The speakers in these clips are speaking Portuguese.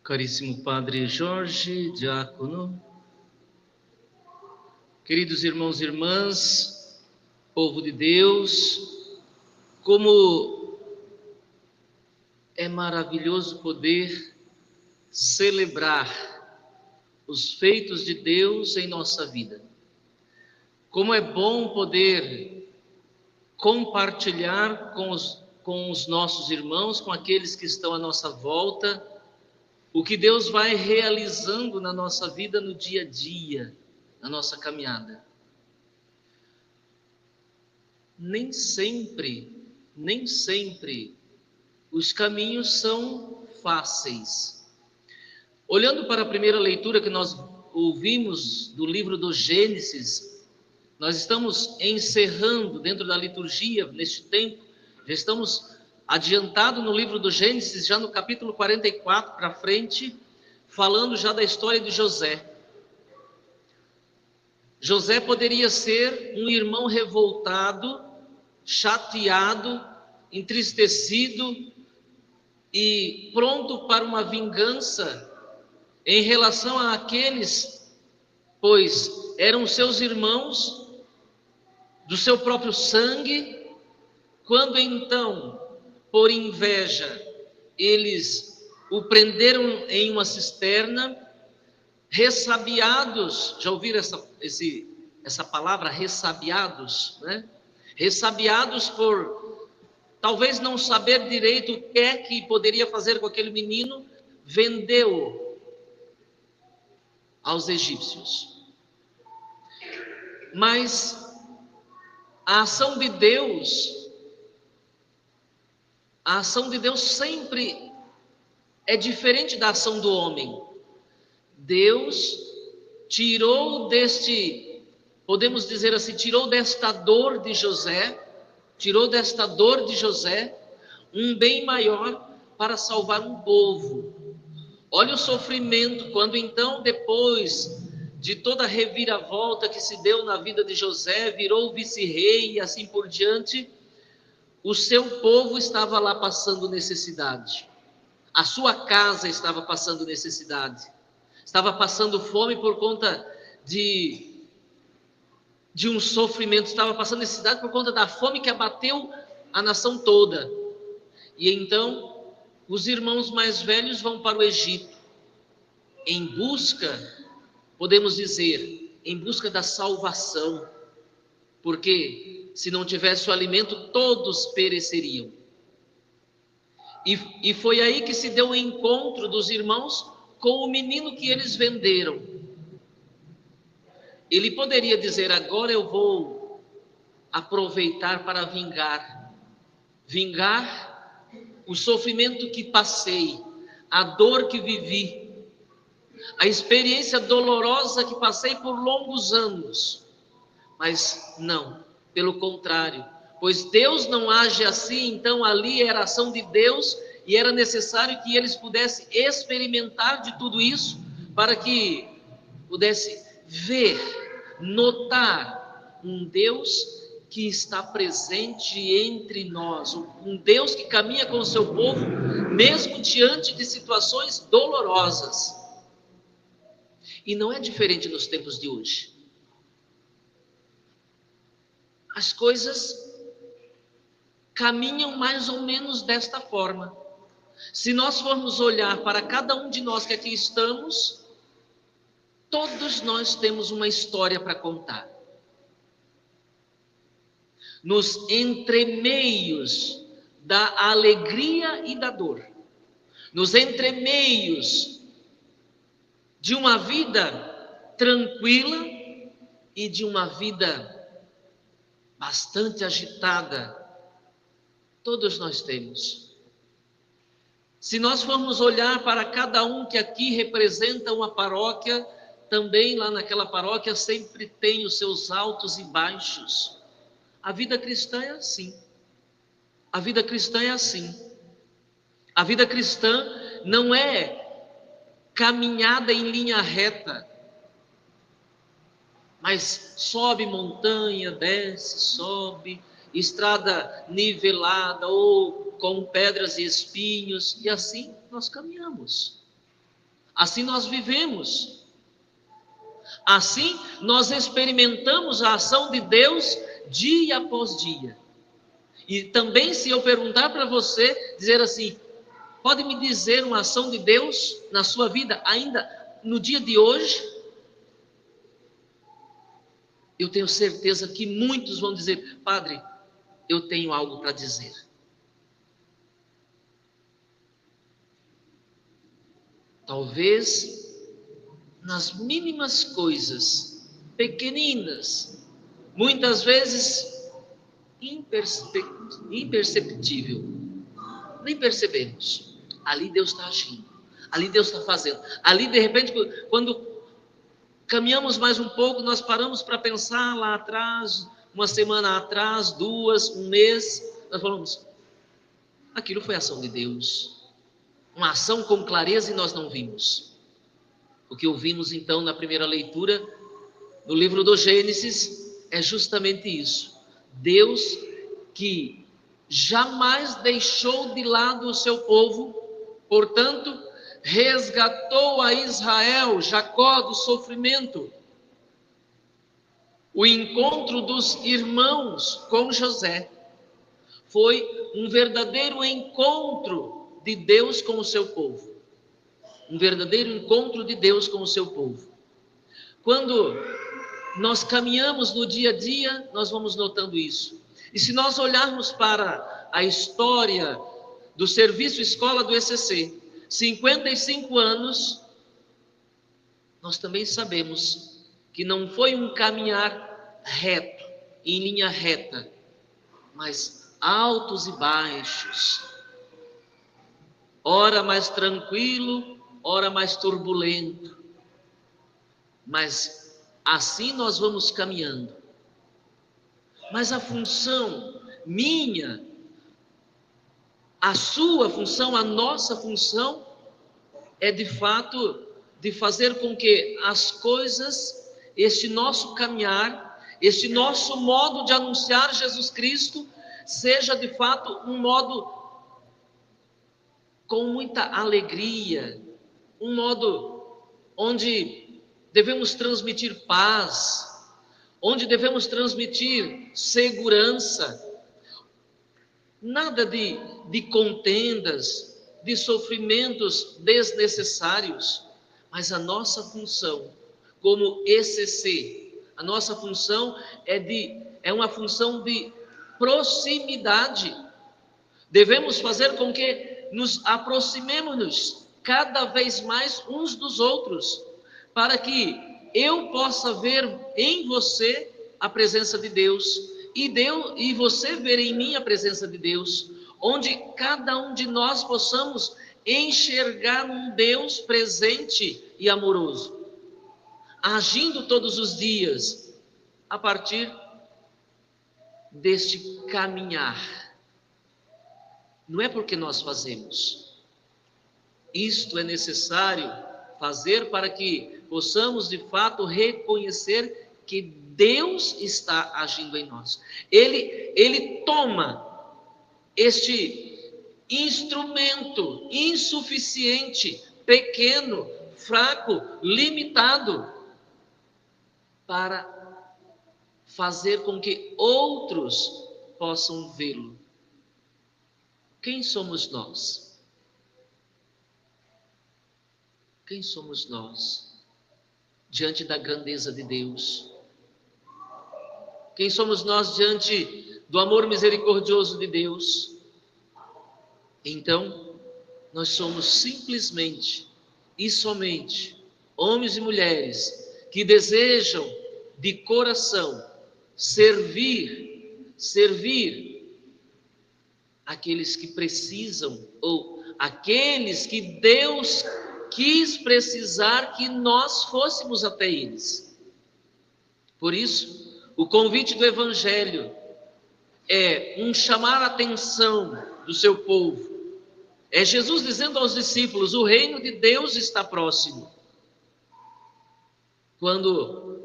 Caríssimo Padre Jorge, diácono, queridos irmãos e irmãs, povo de Deus, como é maravilhoso poder celebrar os feitos de Deus em nossa vida. Como é bom poder compartilhar com os nossos irmãos, com aqueles que estão à nossa volta, o que Deus vai realizando na nossa vida no dia a dia, na nossa caminhada. Nem sempre os caminhos são fáceis. Olhando para a primeira leitura que nós ouvimos do livro do Gênesis, nós estamos encerrando dentro da liturgia neste tempo, já estamos adiantado no livro do Gênesis, já no capítulo 44 para frente, falando já da história de José. José poderia ser um irmão revoltado, chateado, entristecido e pronto para uma vingança em relação àqueles, pois eram seus irmãos do seu próprio sangue, quando então, por inveja, eles o prenderam em uma cisterna, ressabiados. Já ouviram essa palavra, ressabiados, né? Ressabiados por talvez não saber direito o que é que poderia fazer com aquele menino, vendeu-o aos egípcios. Mas a ação de Deus sempre é diferente da ação do homem. Deus tirou podemos dizer assim, tirou desta dor de José um bem maior para salvar um povo. Olha o sofrimento, quando então, depois de toda a reviravolta que se deu na vida de José, virou vice-rei e assim por diante, o seu povo estava lá passando necessidade. A sua casa estava passando necessidade. Estava passando fome por conta de um sofrimento, estava passando necessidade por conta da fome que abateu a nação toda. E então, os irmãos mais velhos vão para o Egito, em busca, podemos dizer, em busca da salvação, porque se não tivesse o alimento, todos pereceriam. E foi aí que se deu o encontro dos irmãos com o menino que eles venderam. Ele poderia dizer: agora eu vou aproveitar para vingar o sofrimento que passei, a dor que vivi, a experiência dolorosa que passei por longos anos. Mas não, pelo contrário, pois Deus não age assim, então ali era a ação de Deus e era necessário que eles pudessem experimentar de tudo isso para que pudesse ver, notar um Deus que está presente entre nós, um Deus que caminha com o seu povo, mesmo diante de situações dolorosas. E não é diferente nos tempos de hoje. As coisas caminham mais ou menos desta forma. Se nós formos olhar para cada um de nós que aqui estamos, todos nós temos uma história para contar. Nos entremeios da alegria e da dor, nos entremeios de uma vida tranquila e de uma vida bastante agitada, todos nós temos. Se nós formos olhar para cada um que aqui representa uma paróquia, também lá naquela paróquia sempre tem os seus altos e baixos. A vida cristã é assim. A vida cristã é assim. A vida cristã não é caminhada em linha reta, mas sobe montanha, desce, sobe, estrada nivelada ou com pedras e espinhos, e assim nós caminhamos. Assim nós vivemos. Assim nós experimentamos a ação de Deus dia após dia. E também, se eu perguntar para você, dizer assim, pode me dizer uma ação de Deus na sua vida ainda no dia de hoje? Eu tenho certeza que muitos vão dizer, Padre, eu tenho algo para dizer. Talvez nas mínimas coisas, pequeninas, muitas vezes imperceptível, nem percebemos. Ali Deus está agindo, ali Deus está fazendo. Ali, de repente, quando caminhamos mais um pouco, nós paramos para pensar lá atrás, uma semana atrás, 2, um mês, nós falamos, aquilo foi ação de Deus. Uma ação com clareza e nós não vimos. O que ouvimos então na primeira leitura, no livro do Gênesis, é justamente isso. Deus que jamais deixou de lado o seu povo, portanto, resgatou a Israel, Jacó, do sofrimento. O encontro dos irmãos com José foi um verdadeiro encontro de Deus com o seu povo. Um verdadeiro encontro de Deus com o seu povo. Quando nós caminhamos no dia a dia, nós vamos notando isso. E se nós olharmos para a história do Serviço Escola do ECC, 55 anos, nós também sabemos que não foi um caminhar reto, em linha reta, mas altos e baixos. Ora mais tranquilo, ora mais turbulento. Mas assim nós vamos caminhando. Mas a função minha, a sua função, a nossa função, é de fato de fazer com que as coisas, este nosso caminhar, este nosso modo de anunciar Jesus Cristo, seja de fato um modo com muita alegria, um modo onde devemos transmitir paz, onde devemos transmitir segurança, nada de contendas, de sofrimentos desnecessários, mas a nossa função como ECC, a nossa função é uma função de proximidade. Devemos fazer com que nos aproximemos cada vez mais uns dos outros, para que eu possa ver em você a presença de Deus, e você ver em mim a presença de Deus, onde cada um de nós possamos enxergar um Deus presente e amoroso, agindo todos os dias, a partir deste caminhar. Não é porque nós fazemos. Isto é necessário fazer para que possamos de fato reconhecer que Deus está agindo em nós. Ele toma este instrumento insuficiente, pequeno, fraco, limitado, para fazer com que outros possam vê-lo. Quem somos nós? Quem somos nós diante da grandeza de Deus? Quem somos nós diante do amor misericordioso de Deus? Então, nós somos simplesmente e somente homens e mulheres que desejam de coração servir aqueles que precisam, ou aqueles que Deus quis precisar que nós fôssemos até eles. Por isso, o convite do Evangelho é um chamar a atenção do seu povo. É Jesus dizendo aos discípulos: o reino de Deus está próximo. Quando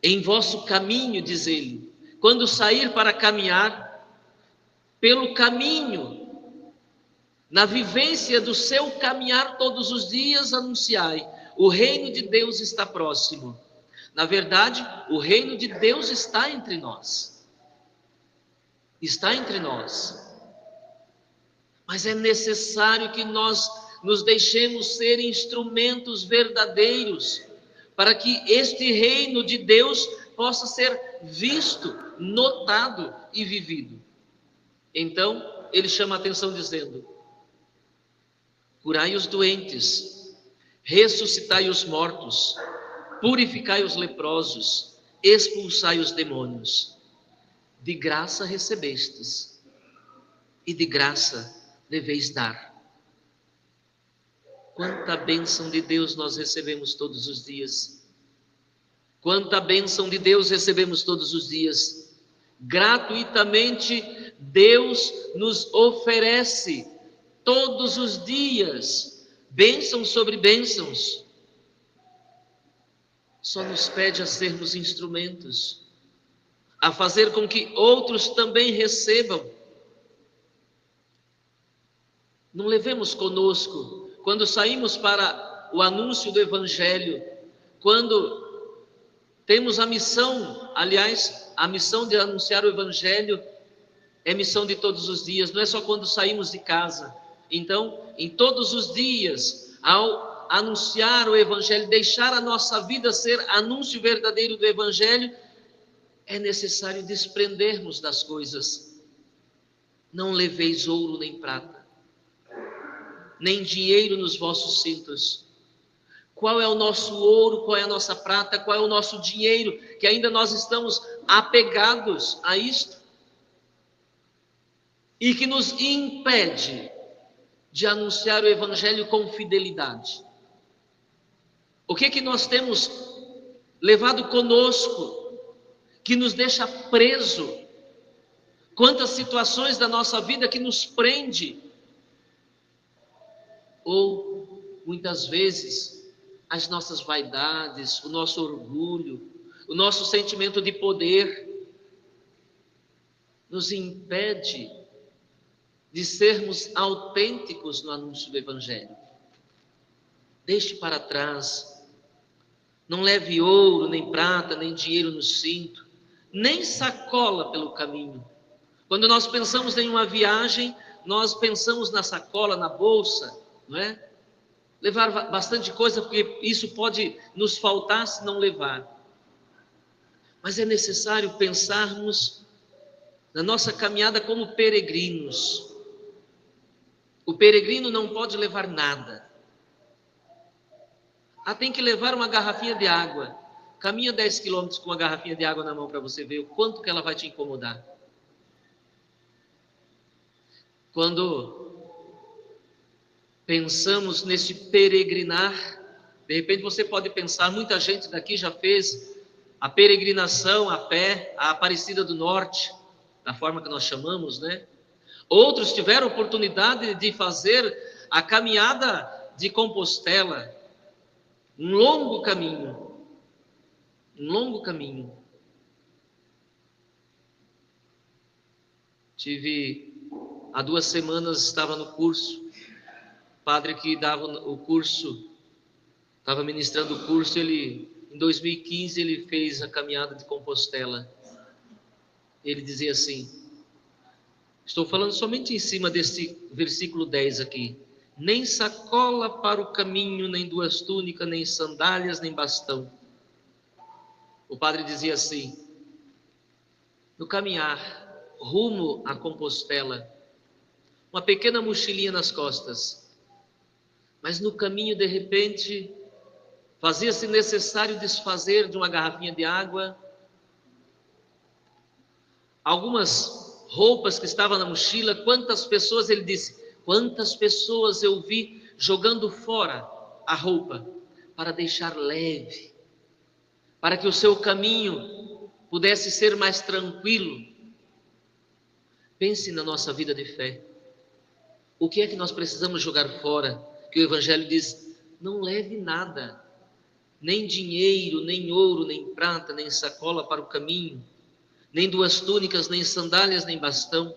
em vosso caminho, diz ele, quando sair para caminhar, pelo caminho Na vivência do seu caminhar todos os dias, anunciai: o reino de Deus está próximo. Na verdade, o reino de Deus está entre nós. Está entre nós. Mas é necessário que nós nos deixemos ser instrumentos verdadeiros para que este reino de Deus possa ser visto, notado e vivido. Então, ele chama a atenção dizendo: curai os doentes, ressuscitai os mortos, purificai os leprosos, expulsai os demônios. De graça recebestes, e de graça deveis dar. Quanta bênção de Deus nós recebemos todos os dias. Quanta bênção de Deus recebemos todos os dias. Gratuitamente Deus nos oferece todos os dias bênçãos sobre bênçãos. Só nos pede a sermos instrumentos, a fazer com que outros também recebam. Não levemos conosco, quando saímos para o anúncio do Evangelho, quando temos a missão, aliás, a missão de anunciar o Evangelho é missão de todos os dias, não é só quando saímos de casa. Então, em todos os dias, ao anunciar o Evangelho, deixar a nossa vida ser anúncio verdadeiro do Evangelho, é necessário desprendermos das coisas. Não leveis ouro nem prata, nem dinheiro nos vossos cintos. Qual é o nosso ouro, qual é a nossa prata, qual é o nosso dinheiro, que ainda nós estamos apegados a isto? E que nos impede de anunciar o Evangelho com fidelidade. O que nós temos levado conosco, que nos deixa preso? Quantas situações da nossa vida que nos prende? Ou, muitas vezes, as nossas vaidades, o nosso orgulho, o nosso sentimento de poder, nos impede de sermos autênticos no anúncio do Evangelho. Deixe para trás, não leve ouro, nem prata, nem dinheiro no cinto, nem sacola pelo caminho. Quando nós pensamos em uma viagem, nós pensamos na sacola, na bolsa, não é? Levar bastante coisa, porque isso pode nos faltar se não levar. Mas é necessário pensarmos na nossa caminhada como peregrinos. O peregrino não pode levar nada. Tem que levar uma garrafinha de água. Caminha 10 quilômetros com uma garrafinha de água na mão para você ver o quanto que ela vai te incomodar. Quando pensamos nesse peregrinar, de repente você pode pensar, muita gente daqui já fez a peregrinação a pé, a Aparecida do Norte, da forma que nós chamamos, né? Outros tiveram oportunidade de fazer a caminhada de Compostela, um longo caminho, Há 2 semanas estava no curso, o padre que dava o curso, estava ministrando o curso, em 2015 ele fez a caminhada de Compostela. Ele dizia assim, estou falando somente em cima desse versículo 10 aqui: nem sacola para o caminho, nem 2 túnicas, nem sandálias, nem bastão. O padre dizia assim, no caminhar rumo a Compostela, uma pequena mochilinha nas costas, mas no caminho, de repente, fazia-se necessário desfazer de uma garrafinha de água, algumas roupas que estavam na mochila. Quantas pessoas, ele disse, quantas pessoas eu vi jogando fora a roupa para deixar leve, para que o seu caminho pudesse ser mais tranquilo. Pense na nossa vida de fé. O que é que nós precisamos jogar fora? Que o Evangelho diz, não leve nada, nem dinheiro, nem ouro, nem prata, nem sacola para o caminho, nem 2 túnicas, nem sandálias, nem bastão,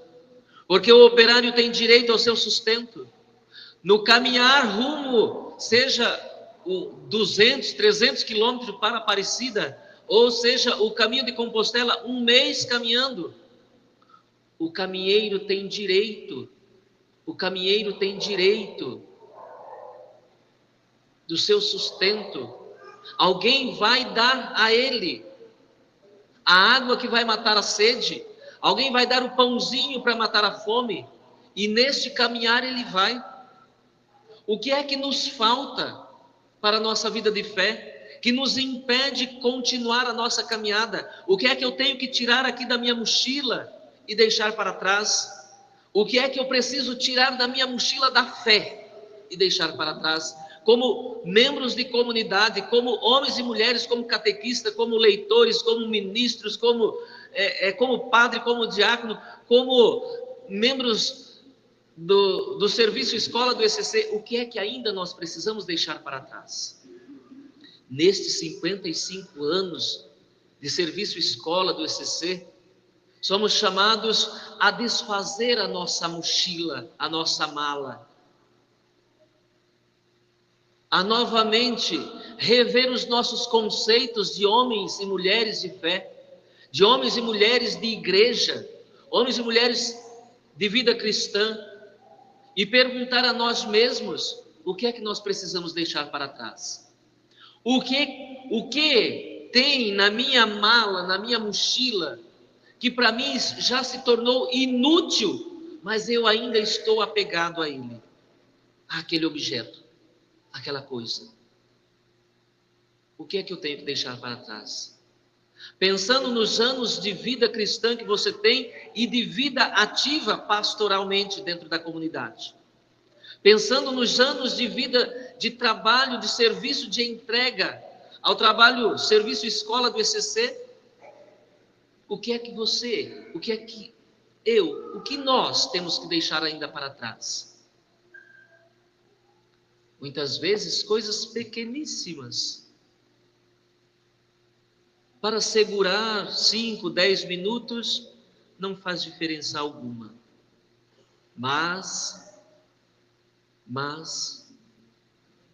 porque o operário tem direito ao seu sustento. no caminhar rumo, seja o 200, 300 quilômetros para Aparecida, ou seja, o caminho de Compostela, um mês caminhando, o caminheiro tem direito do seu sustento. Alguém vai dar a ele a água que vai matar a sede, alguém vai dar o pãozinho para matar a fome, e neste caminhar ele vai. O que é que nos falta para a nossa vida de fé, que nos impede continuar a nossa caminhada? O que é que eu tenho que tirar aqui da minha mochila e deixar para trás? O que é que eu preciso tirar da minha mochila da fé e deixar para trás? Como membros de comunidade, como homens e mulheres, como catequistas, como leitores, como ministros, como padre, como diácono, como membros do serviço escola do ECC, o que é que ainda nós precisamos deixar para trás? Nestes 55 anos de serviço escola do ECC, somos chamados a desfazer a nossa mochila, a nossa mala, a novamente rever os nossos conceitos de homens e mulheres de fé, de homens e mulheres de igreja, homens e mulheres de vida cristã, e perguntar a nós mesmos o que é que nós precisamos deixar para trás. O que tem na minha mala, na minha mochila, que para mim já se tornou inútil, mas eu ainda estou apegado a ele, àquele objeto, àquela coisa. O que é que eu tenho que deixar para trás? Pensando nos anos de vida cristã que você tem e de vida ativa pastoralmente dentro da comunidade. Pensando nos anos de vida, de trabalho, de serviço, de entrega ao trabalho, serviço escola do ECC, o que nós temos que deixar ainda para trás? Muitas vezes coisas pequeníssimas, para segurar 5, 10 minutos, não faz diferença alguma. Mas,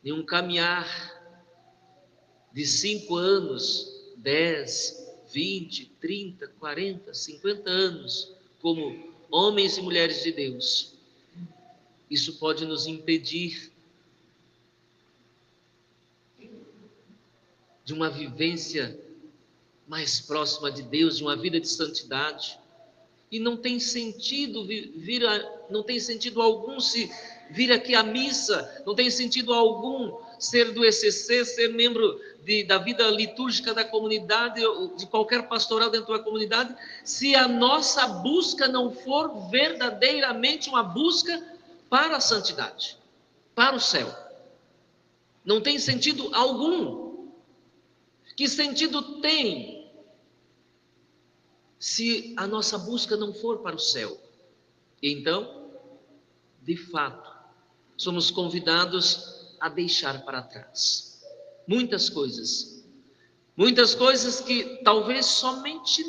em um caminhar de 5 anos, 10, 20, 30, 40, 50 anos, como homens e mulheres de Deus, isso pode nos impedir de uma vivência mais próxima de Deus, de uma vida de santidade. E não tem sentido não tem sentido algum se vir aqui à missa, não tem sentido algum ser do ECC, ser membro da vida litúrgica da comunidade, de qualquer pastoral dentro da comunidade, se a nossa busca não for verdadeiramente uma busca para a santidade, para o céu. Não tem sentido algum. Que sentido tem se a nossa busca não for para o céu? Então, de fato, somos convidados a deixar para trás muitas coisas que talvez somente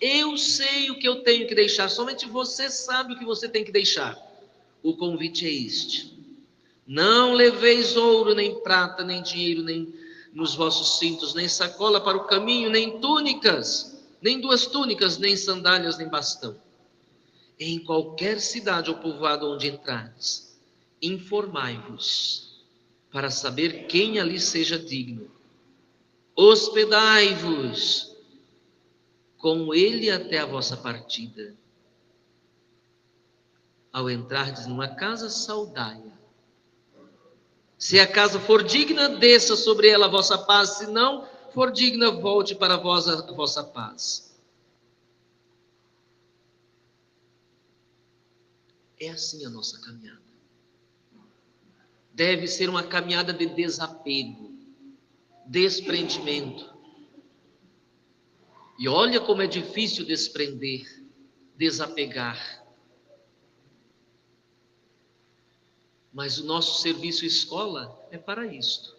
eu sei o que eu tenho que deixar, somente você sabe o que você tem que deixar. O convite é este: não leveis ouro, nem prata, nem dinheiro, nem nos vossos cintos, nem sacola para o caminho, nem túnicas, nem 2 túnicas, nem sandálias, nem bastão. Em qualquer cidade ou povoado onde entrares, informai-vos, para saber quem ali seja digno. Hospedai-vos com ele até a vossa partida. Ao entrardes numa casa, saudai-a. Se a casa for digna, desça sobre ela a vossa paz. Se não for digna, volte para vós a vossa paz. É assim a nossa caminhada. Deve ser uma caminhada de desapego, desprendimento. E olha como é difícil desprender, desapegar. Mas o nosso serviço escola é para isto.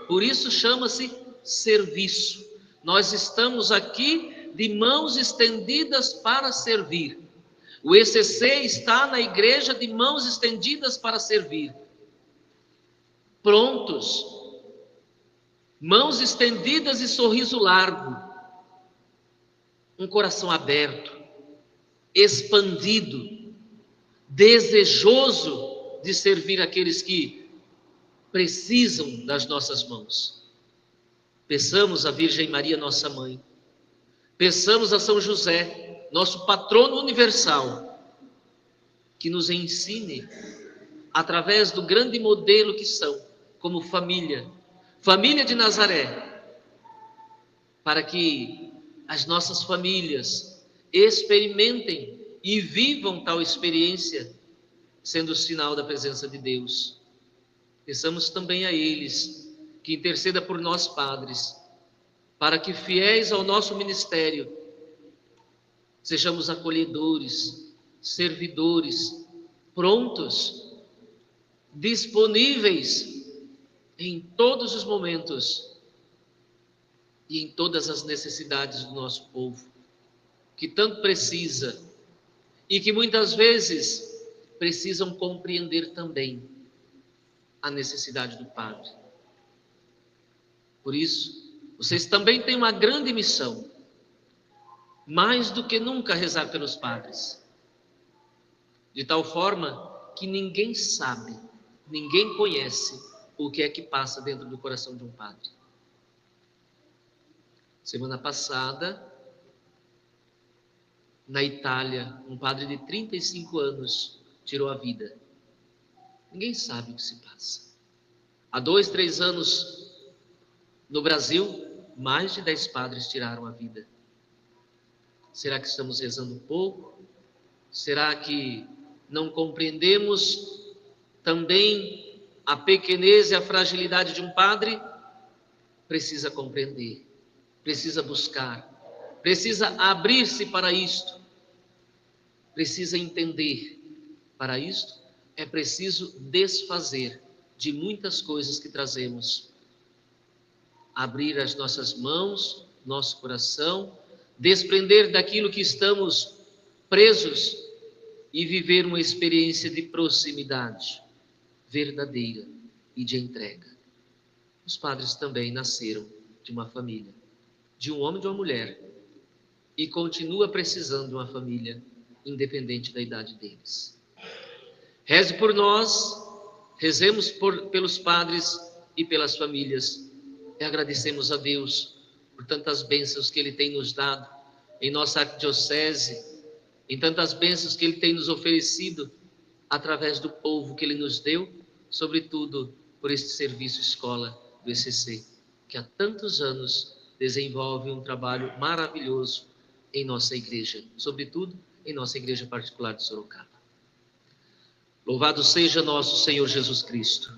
Por isso chama-se serviço. Nós estamos aqui de mãos estendidas para servir. O ECC está na igreja de mãos estendidas para servir. Prontos. Mãos estendidas e sorriso largo. Um coração aberto, expandido, desejoso de servir aqueles que precisam das nossas mãos. Peçamos à Virgem Maria, nossa mãe. Peçamos a São José, nosso patrono universal, que nos ensine, através do grande modelo que são, como família de Nazaré, para que as nossas famílias experimentem e vivam tal experiência, sendo sinal da presença de Deus. Peçamos também a eles que interceda por nós padres, para que fiéis ao nosso ministério, sejamos acolhedores, servidores, prontos, disponíveis em todos os momentos e em todas as necessidades do nosso povo, que tanto precisa e que muitas vezes precisam compreender também a necessidade do Padre. Por isso, vocês também têm uma grande missão, mais do que nunca rezar pelos padres, de tal forma que ninguém sabe, ninguém conhece o que é que passa dentro do coração de um padre. Semana passada, na Itália, um padre de 35 anos tirou a vida. Ninguém sabe o que se passa. Há 2, 3 anos, no Brasil, mais de 10 padres tiraram a vida. Será que estamos rezando pouco? Será que não compreendemos também a pequenez e a fragilidade de um padre? Precisa compreender, precisa buscar, precisa abrir-se para isto, precisa entender. Para isto, é preciso desfazer de muitas coisas que trazemos. Abrir as nossas mãos, nosso coração, desprender daquilo que estamos presos e viver uma experiência de proximidade verdadeira e de entrega. Os padres também nasceram de uma família, de um homem e de uma mulher, e continua precisando de uma família, independente da idade deles. Reze por nós, rezemos pelos padres e pelas famílias, e agradecemos a Deus por tantas bênçãos que Ele tem nos dado em nossa arquidiocese, em tantas bênçãos que Ele tem nos oferecido através do povo que Ele nos deu, sobretudo por este serviço escola do ECC, que há tantos anos desenvolve um trabalho maravilhoso em nossa igreja, sobretudo em nossa igreja particular de Sorocaba. Louvado seja nosso Senhor Jesus Cristo.